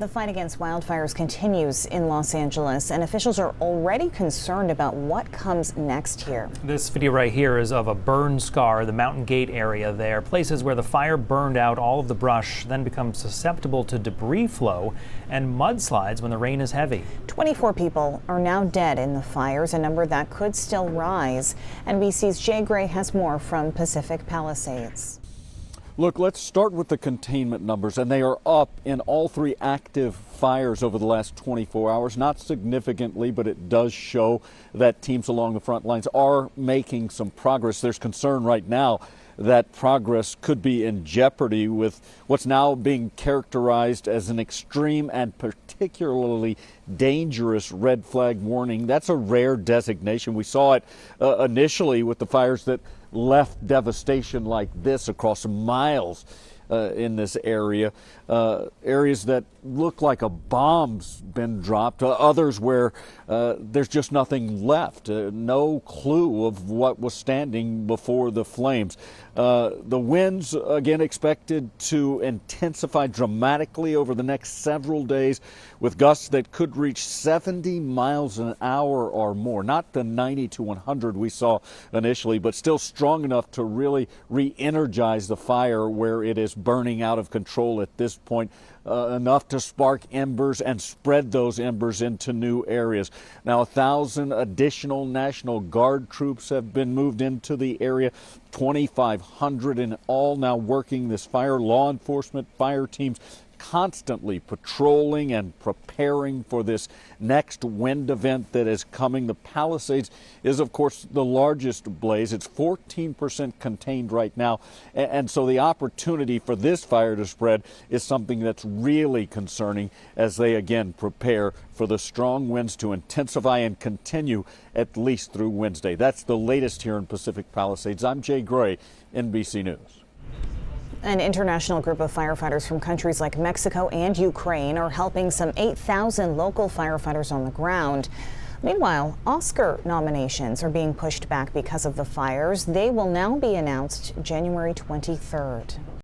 The fight against wildfires continues in Los Angeles, and officials are already concerned about what comes next here. This video right here is of a burn scar, the Mountain Gate area there, places where the fire burned out all of the brush, then become susceptible to debris flow and mudslides when the rain is heavy. 24 people are now dead in the fires, a number that could still rise. NBC's Jay Gray has more from Pacific Palisades. Look, let's start with the containment numbers, and they are up in all three active fires over the last 24 hours. Not significantly, but it does show that teams along the front lines are making some progress. There's concern right now that progress could be in jeopardy with what's now being characterized as an extreme and particularly dangerous red flag warning. That's a rare designation. We saw it initially with the fires that left devastation like this across miles in this area, areas that look like a bomb's been dropped, others where there's just nothing left, no clue of what was standing before the flames. The winds, again, expected to intensify dramatically over the next several days with gusts that could reach 70 miles an hour or more. Not the 90 to 100 we saw initially, but still strong enough to really re-energize the fire where it is burning out of control at this point, enough to spark embers and spread those embers into new areas. Now, 1,000 additional National Guard troops have been moved into the area, 2,500 in all now working this fire. Law enforcement, fire teams constantly patrolling and preparing for this next wind event that is coming. The Palisades is, of course, the largest blaze. It's 14% contained right now. And so the opportunity for this fire to spread is something that's really concerning as they again prepare for the strong winds to intensify and continue at least through Wednesday. That's the latest here in Pacific Palisades. I'm Jay Gray, NBC News. An international group of firefighters from countries like Mexico and Ukraine are helping some 8,000 local firefighters on the ground. Meanwhile, Oscar nominations are being pushed back because of the fires. They will now be announced January 23rd.